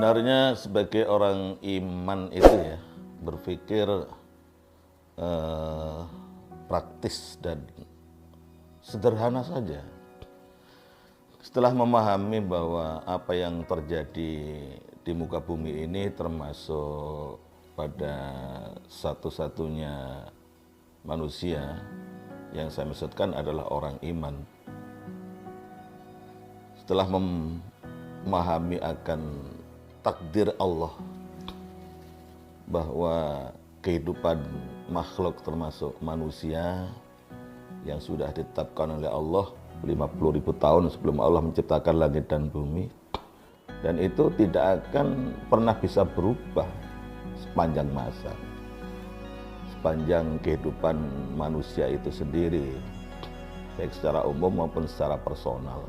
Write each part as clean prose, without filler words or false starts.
Sebenarnya sebagai orang iman itu ya berpikir praktis dan sederhana saja. Setelah memahami bahwa apa yang terjadi di muka bumi ini termasuk pada satu-satunya manusia yang saya maksudkan adalah orang iman. Setelah memahami akan takdir Allah bahwa kehidupan makhluk termasuk manusia yang sudah ditetapkan oleh Allah 50.000 tahun sebelum Allah menciptakan langit dan bumi, dan itu tidak akan pernah bisa berubah sepanjang masa, sepanjang kehidupan manusia itu sendiri, baik secara umum maupun secara personal.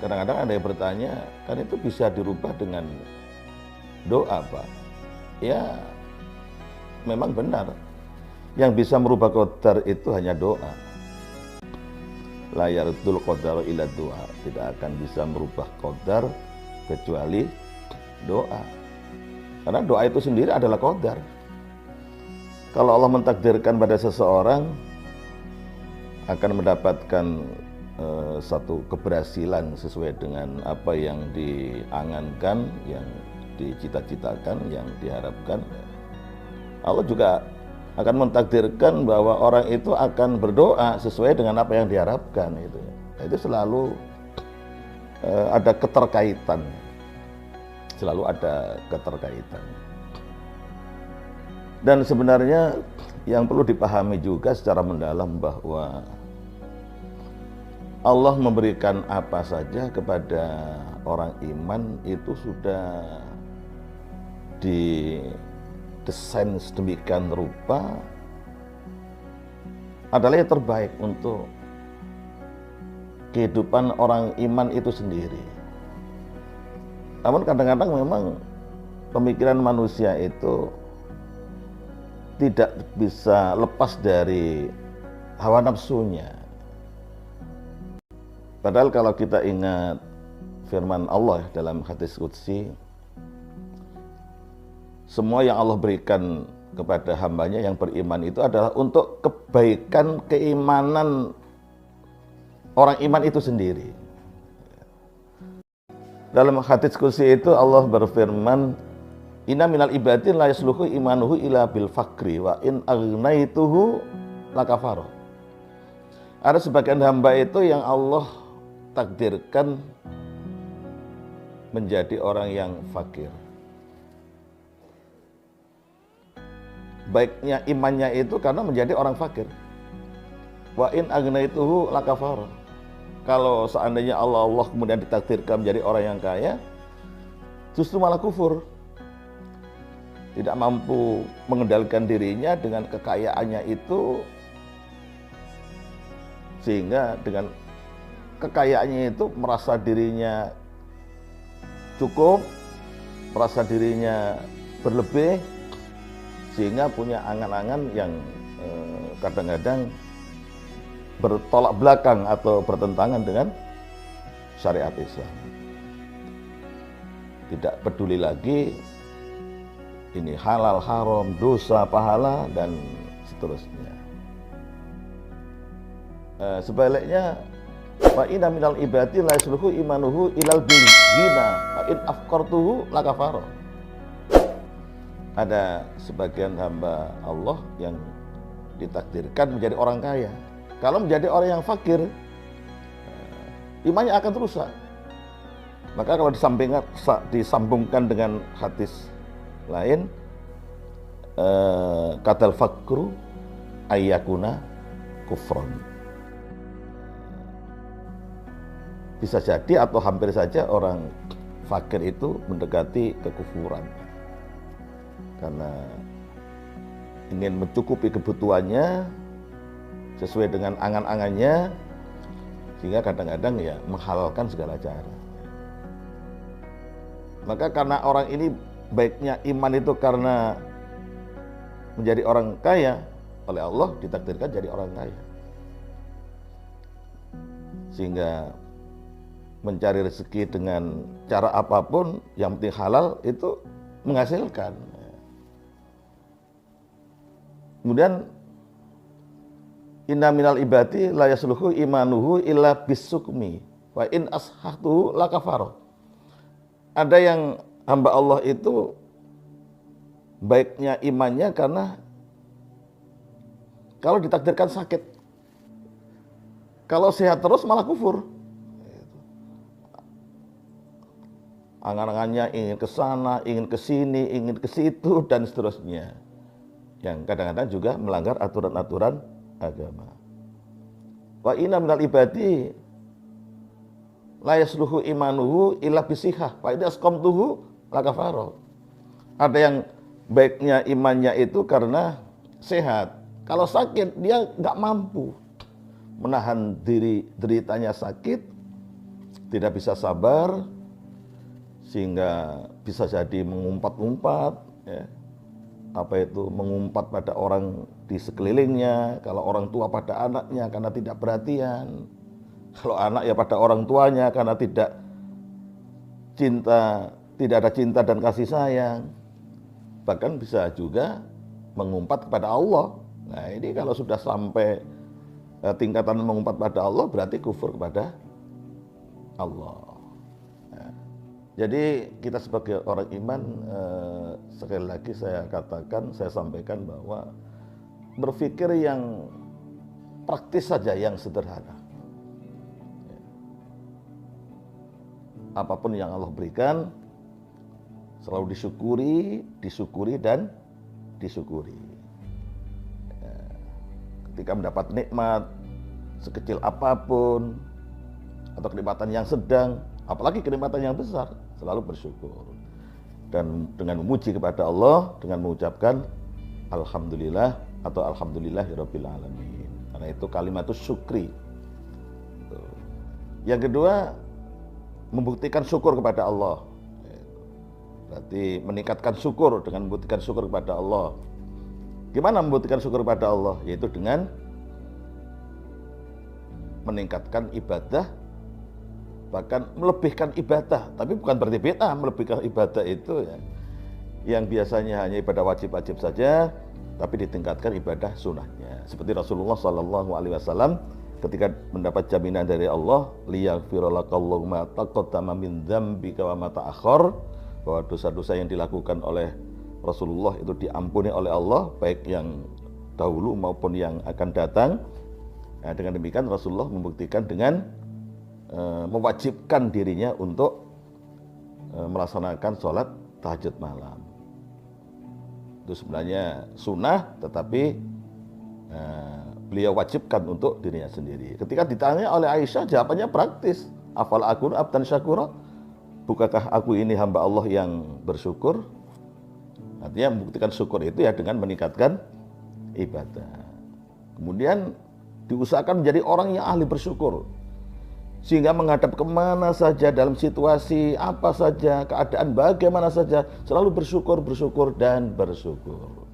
Kadang-kadang ada yang bertanya, kan itu bisa dirubah dengan doa, Pak? Ya, memang benar. Yang bisa merubah qadar itu hanya doa. La yardul qadar ila doa. Tidak akan bisa merubah qadar kecuali doa. Karena doa itu sendiri adalah qadar. Kalau Allah mentakdirkan pada seseorang akan mendapatkan satu keberhasilan sesuai dengan apa yang diangankan, yang dicita-citakan, yang diharapkan, Allah juga akan mentakdirkan bahwa orang itu akan berdoa sesuai dengan apa yang diharapkan. Itu selalu ada keterkaitan, selalu ada keterkaitan. Dan sebenarnya yang perlu dipahami juga secara mendalam bahwa Allah memberikan apa saja kepada orang iman itu sudah didesain sedemikian rupa adalah yang terbaik untuk kehidupan orang iman itu sendiri. Namun kadang-kadang memang pemikiran manusia itu tidak bisa lepas dari hawa nafsunya. Padahal kalau kita ingat firman Allah dalam hadis qudsi, semua yang Allah berikan kepada hambanya yang beriman itu adalah untuk kebaikan keimanan orang iman itu sendiri. Dalam hadis qudsi itu Allah berfirman, inna minal ibadin la yasluhu imanuhu ila bil fakri wa in agnaituhu lakafaro. Ada sebagian hamba itu yang Allah takdirkan menjadi orang yang fakir. Baiknya imannya itu karena menjadi orang fakir. Wa in agnaituhu lakafara. Kalau seandainya Allah kemudian ditakdirkan menjadi orang yang kaya, justru malah kufur. Tidak mampu mengendalikan dirinya dengan kekayaannya itu, sehingga dengan kekayaannya itu merasa dirinya cukup, merasa dirinya berlebih, sehingga punya angan-angan yang kadang-kadang bertolak belakang atau bertentangan dengan syariat Islam. Tidak peduli lagi ini halal, haram, dosa, pahala, dan seterusnya. Sebaliknya, wa inna minal ibadi la yasluhu imanuhu ilal bil ghina wa in afqartuhu lakafaro. Ada sebagian hamba Allah yang ditakdirkan menjadi orang kaya. Kalau menjadi orang yang fakir, imannya akan rusak. Maka kalau disambungkan dengan hadis lain, katal fakru ayyakuna kufron. Bisa jadi atau hampir saja orang fakir itu mendekati kekufuran karena ingin mencukupi kebutuhannya sesuai dengan angan-angannya, sehingga kadang-kadang ya menghalalkan segala cara. Maka karena orang ini baiknya iman itu karena menjadi orang kaya, oleh Allah ditakdirkan jadi orang kaya. Sehingga mencari rezeki dengan cara apapun, yang penting halal, itu menghasilkan. Kemudian inna minal ibadi la yasluhu imanuhu illa bisukmi wa in ashatuhu lakafaro. Ada yang hamba Allah itu baiknya imannya karena kalau ditakdirkan sakit, kalau sehat terus malah kufur. Angan-angannya ingin ke sana, ingin ke sini, ingin ke situ, dan seterusnya. Yang kadang-kadang juga melanggar aturan-aturan agama. Wa inna minal ibadi la yasluhu imanuhu illa bisihah wa idza asqamtuhu lakafaro. Ada yang baiknya imannya itu karena sehat. Kalau sakit dia nggak mampu menahan diri, deritanya sakit, tidak bisa sabar, sehingga bisa jadi mengumpat-umpat, ya. Apa itu mengumpat pada orang di sekelilingnya, kalau orang tua pada anaknya karena tidak perhatian, kalau anak ya pada orang tuanya karena tidak ada cinta dan kasih sayang, bahkan bisa juga mengumpat kepada Allah. Nah ini kalau sudah sampai tingkatan mengumpat pada Allah berarti kufur kepada Allah. Jadi kita sebagai orang iman, sekali lagi saya katakan, saya sampaikan bahwa berpikir yang praktis saja, yang sederhana. Apapun yang Allah berikan, selalu disyukuri dan disyukuri. Ketika mendapat nikmat, sekecil apapun, atau kenikmatan yang sedang, apalagi kenikmatan yang besar, selalu bersyukur. Dan dengan memuji kepada Allah, dengan mengucapkan Alhamdulillah atau Alhamdulillahirabbil alamin. Karena itu kalimatus syukri. Yang kedua, membuktikan syukur kepada Allah. Berarti meningkatkan syukur dengan membuktikan syukur kepada Allah. Gimana membuktikan syukur kepada Allah? Yaitu dengan meningkatkan ibadah, bahkan melebihkan ibadah. Tapi bukan berarti bid'ah. Melebihkan ibadah itu ya, yang biasanya hanya ibadah wajib-wajib saja, tapi ditingkatkan ibadah sunnahnya. Seperti Rasulullah SAW ketika mendapat jaminan dari Allah, liyaghfira lakallahu ma taqaddama min dzambika wa ma ta'akhkhar, bahwa dosa-dosa yang dilakukan oleh Rasulullah itu diampuni oleh Allah, baik yang dahulu maupun yang akan datang. Nah, dengan demikian Rasulullah membuktikan dengan mewajibkan dirinya untuk melaksanakan sholat tahajud malam. Itu sebenarnya sunnah, tetapi beliau wajibkan untuk dirinya sendiri. Ketika ditanya oleh Aisyah, jawabannya praktis. Afal akun abdan syakura, bukankah aku ini hamba Allah yang bersyukur? Artinya membuktikan syukur itu ya dengan meningkatkan ibadah. Kemudian diusahakan menjadi orang yang ahli bersyukur, sehingga menghadap kemana saja, dalam situasi apa saja, keadaan bagaimana saja, selalu bersyukur, bersyukur, dan bersyukur.